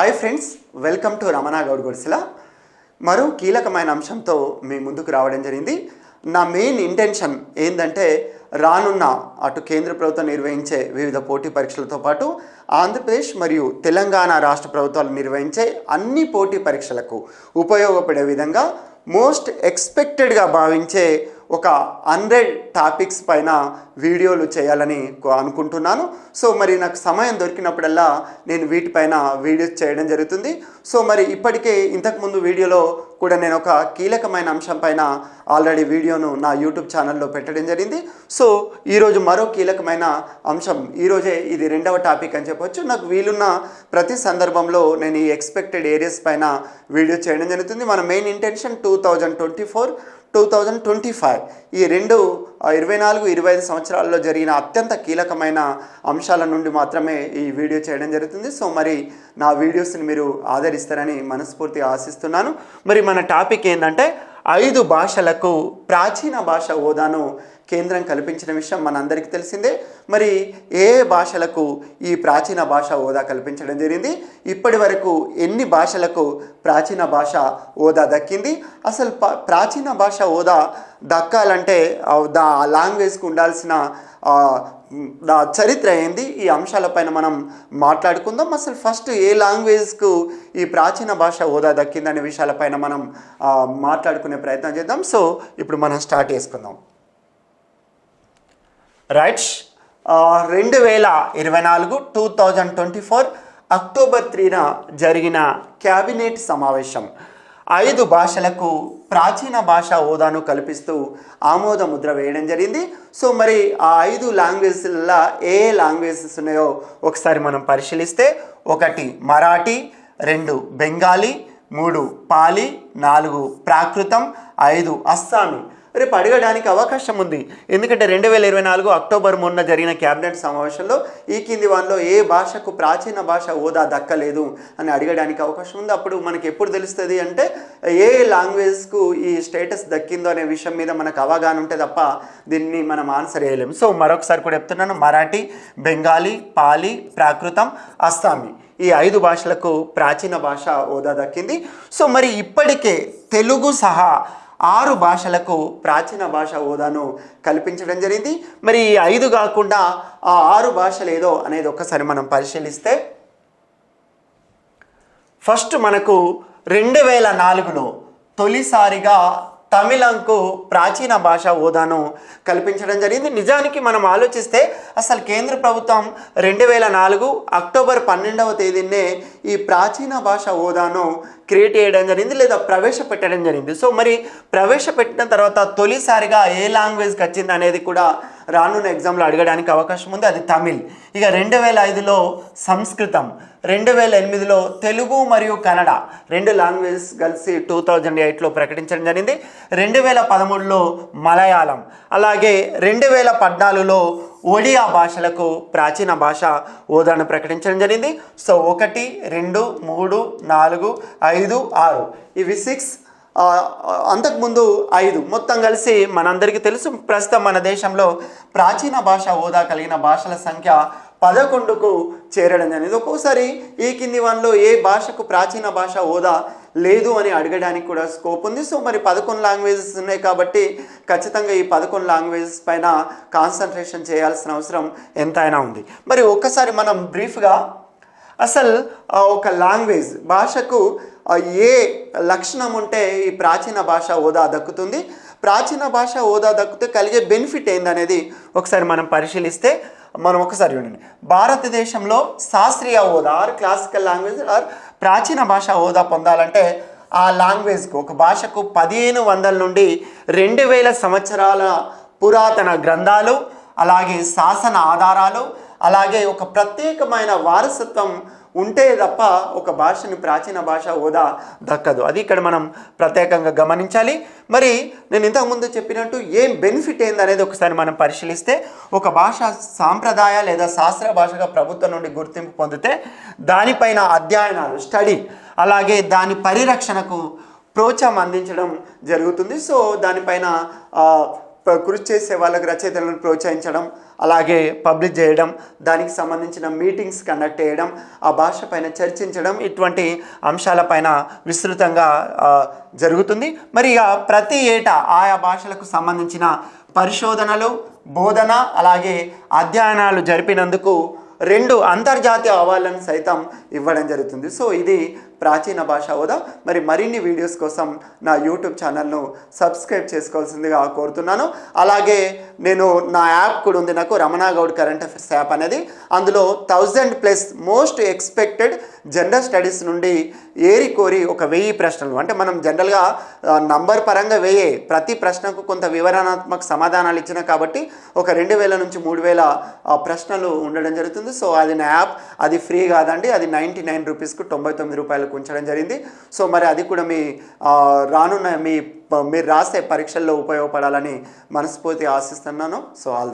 Hi friends, welcome to Ramana Goud గుడిసెల. మరో కీలకమైన అంశంతో మీ ముందుకు రావడం జరిగింది. నా మెయిన్ ఇంటెన్షన్ ఏంటంటే రానున్న అటు కేంద్ర ప్రభుత్వం నిర్వహించే వివిధ పోటీ పరీక్షలతో పాటు ఆంధ్రప్రదేశ్ మరియు తెలంగాణ రాష్ట్ర ప్రభుత్వాలు నిర్వహించే అన్ని పోటీ పరీక్షలకు ఉపయోగపడే విధంగా మోస్ట్ ఎక్స్పెక్టెడ్గా భావించే ఒక 100 టాపిక్స్ పైన వీడియోలు చేయాలని అనుకుంటున్నాను. సో మరి నాకు సమయం దొరికినప్పుడల్లా నేను వీటిపైన వీడియోస్ చేయడం జరుగుతుంది. సో మరి ఇప్పటికే ఇంతకుముందు వీడియోలో కూడా నేను ఒక కీలకమైన అంశం పైన ఆల్రెడీ వీడియోను నా యూట్యూబ్ ఛానల్లో పెట్టడం జరిగింది. సో ఈరోజు మరో కీలకమైన అంశం, ఈరోజే ఇది 2వ టాపిక్ అని చెప్పొచ్చు. నాకు వీలున్న ప్రతి సందర్భంలో నేను ఈ ఎక్స్పెక్టెడ్ ఏరియాస్ పైన వీడియో చేయడం జరుగుతుంది. మన మెయిన్ ఇంటెన్షన్ 2024, 2025 ఈ 24-25 సంవత్సరాల్లో జరిగిన అత్యంత కీలకమైన అంశాల నుండి మాత్రమే ఈ వీడియో చేయడం జరుగుతుంది. సో మరి నా వీడియోస్ని మీరు ఆదరిస్తారని మనస్ఫూర్తిగా ఆశిస్తున్నాను. మరి మన టాపిక్ ఏంటంటే 5 భాషలకు ప్రాచీన భాష హోదాను కేంద్రం కల్పించిన విషయం మనందరికీ తెలిసిందే. మరి ఏ భాషలకు ఈ ప్రాచీన భాష హోదా కల్పించడం జరిగింది, ఇప్పటి వరకు ఎన్ని భాషలకు ప్రాచీన భాష హోదా దక్కింది, అసలు ప్రాచీన భాష హోదా దక్కాలంటే ఆ లాంగ్వేజ్కి ఉండాల్సిన చరిత్ర ఏంది, ఈ అంశాలపైన మనం మాట్లాడుకుందాం. అసలు ఫస్ట్ ఏ లాంగ్వేజ్కు ఈ ప్రాచీన భాష హోదా దక్కిందనే విషయాలపైన మనం మాట్లాడుకునే ప్రయత్నం చేద్దాం. సో ఇప్పుడు మనం స్టార్ట్ చేసుకుందాం. రైట్స్, 2024 2024 అక్టోబర్ 3న జరిగిన క్యాబినెట్ సమావేశం 5 భాషలకు ప్రాచీన భాష హోదాను కల్పిస్తూ ఆమోద ముద్ర వేయడం జరిగింది. సో మరి ఆ 5 లాంగ్వేజ్లలో ఏ లాంగ్వేజెస్ ఉన్నాయో ఒకసారి మనం పరిశీలిస్తే 1 మరాఠీ, 2 బెంగాలీ, 3 పాలి, 4 ప్రాకృతం, 5 అస్సామీ. రేపు అడగడానికి అవకాశం ఉంది, ఎందుకంటే 2024 అక్టోబర్ 3న జరిగిన క్యాబినెట్ సమావేశంలో ఈ కింది వాటిలో ఏ భాషకు ప్రాచీన భాష హోదా దక్కలేదు అని అడగడానికి అవకాశం ఉంది. అప్పుడు మనకి ఎప్పుడు తెలుస్తుంది అంటే ఏ లాంగ్వేజ్కు ఈ స్టేటస్ దక్కిందో అనే విషయం మీద మనకు అవగాహన ఉంటే తప్ప దీన్ని మనం ఆన్సర్ చేయలేము. సో మరొకసారి కూడా చెప్తున్నాను, మరాఠీ, బెంగాలీ, పాలి, ప్రాకృతం, అస్సామీ ఈ 5 భాషలకు ప్రాచీన భాష హోదా దక్కింది. సో మరి ఇప్పటికే తెలుగు సహా 6 భాషలకు ప్రాచీన భాష హోదాను కల్పించడం జరిగింది. మరి ఈ 5 కాకుండా ఆ 6 భాషలు ఏదో అనేది ఒక్కసారి మనం పరిశీలిస్తే, ఫస్ట్ మనకు 2004లో తొలిసారిగా తమిళంకు ప్రాచీన భాష హోదాను కల్పించడం జరిగింది. నిజానికి మనం ఆలోచిస్తే అసలు కేంద్ర ప్రభుత్వం 2004 అక్టోబర్ 12వ తేదీనే ఈ ప్రాచీన భాష హోదాను క్రియేట్ చేయడం జరిగింది, లేదా ప్రవేశపెట్టడం జరిగింది. సో మరి ప్రవేశపెట్టిన తర్వాత తొలిసారిగా ఏ లాంగ్వేజ్కి వచ్చింది అనేది కూడా రానున్న ఎగ్జామ్లో అడగడానికి అవకాశం ఉంది, అది తమిళ్. ఇక 2005లో సంస్కృతం, 2008లో తెలుగు మరియు కన్నడ 2 లాంగ్వేజెస్ కలిసి 2008లో ప్రకటించడం జరిగింది. 2013లో మలయాళం, అలాగే 2014లో ఒడియా భాషలకు ప్రాచీన భాష హోదాను ప్రకటించడం జరిగింది. సో 1, 2, 3, 4, 5, 6 ఇవి 6, అంతకుముందు 5 మొత్తం కలిసి మనందరికీ తెలుసు. ప్రస్తుతం మన దేశంలో ప్రాచీన భాష హోదా కలిగిన భాషల సంఖ్య 11కు చేరడం జరిగింది. ఒక్కోసారి ఈ కింది వాటిలో ఏ భాషకు ప్రాచీన భాష హోదా లేదు అని అడగడానికి కూడా స్కోప్ ఉంది. సో మరి 11 లాంగ్వేజెస్ ఉన్నాయి కాబట్టి ఖచ్చితంగా ఈ 11 లాంగ్వేజెస్ పైన కాన్సన్ట్రేషన్ చేయాల్సిన అవసరం ఎంతైనా ఉంది. మరి ఒక్కసారి మనం బ్రీఫ్గా అసలు ఒక లాంగ్వేజ్ భాషకు ఏ లక్షణం ఉంటే ఈ ప్రాచీన భాష హోదా దక్కుతుంది, ప్రాచీన భాష హోదా దక్కితే కలిగే బెనిఫిట్ ఏందనేది ఒకసారి మనం పరిశీలిస్తే, మనం ఒకసారి చూడండి. భారతదేశంలో శాస్త్రీయ హోదా ఆర్ క్లాసికల్ లాంగ్వేజ్ ఆర్ ప్రాచీన భాష హోదా పొందాలంటే ఆ లాంగ్వేజ్కు, ఒక భాషకు 1500 నుండి 2000 సంవత్సరాల పురాతన గ్రంథాలు, అలాగే శాసన ఆధారాలు, అలాగే ఒక ప్రత్యేకమైన వారసత్వం ఉంటే తప్ప ఒక భాషని ప్రాచీన భాష హోదా దక్కదు. అది ఇక్కడ మనం ప్రత్యేకంగా గమనించాలి. మరి నేను ఇంతకుముందు చెప్పినట్టు ఏం బెనిఫిట్ ఏందనేది ఒకసారి మనం పరిశీలిస్తే, ఒక భాష సాంప్రదాయ లేదా శాస్త్ర భాషగా ప్రభుత్వం నుండి గుర్తింపు పొందితే దానిపైన అధ్యయనాలు, స్టడీ, అలాగే దాని పరిరక్షణకు ప్రోత్సాహం అందించడం జరుగుతుంది. సో దానిపైన కృషి చేసే వాళ్ళకి రచయితలను ప్రోత్సహించడం, అలాగే పబ్లిష్ చేయడం, దానికి సంబంధించిన మీటింగ్స్ కండక్ట్ చేయడం, ఆ భాష పైన చర్చించడం, ఇటువంటి అంశాలపైన విస్తృతంగా జరుగుతుంది. మరి ఇక ప్రతి ఏటా ఆయా భాషలకు సంబంధించిన పరిశోధనలు, బోధన, అలాగే అధ్యయనాలు జరిపినందుకు 2 అంతర్జాతీయ అవార్డులను సైతం ఇవ్వడం జరుగుతుంది. సో ఇది ప్రాచీన భాష హోదా. మరి మరిన్ని వీడియోస్ కోసం నా యూట్యూబ్ ఛానల్ను సబ్స్క్రైబ్ చేసుకోవాల్సిందిగా కోరుతున్నాను. అలాగే నేను నా యాప్ కూడా ఉంది, నాకు Ramana Goud current affairs app అనేది. అందులో 1000+ మోస్ట్ ఎక్స్పెక్టెడ్ జనరల్ స్టడీస్ నుండి ఏరి కోరి ఒక 1000 ప్రశ్నలు, అంటే మనం జనరల్గా నంబర్ పరంగా 1000, ప్రతి ప్రశ్నకు కొంత వివరణాత్మక సమాధానాలు ఇచ్చిన కాబట్టి ఒక 2000 నుంచి 3000 ప్రశ్నలు ఉండడం జరుగుతుంది. సో అది నా యాప్, అది ఫ్రీ కాదండి, అది 99 రూపీస్కు 99 రూపాయలకు ఉంచడం జరిగింది. సో మరి అది కూడా మీ రానున్న మీరు రాసే పరీక్షల్లో ఉపయోగపడాలని మనస్ఫూర్తిగా ఆశిస్తున్నాను. So all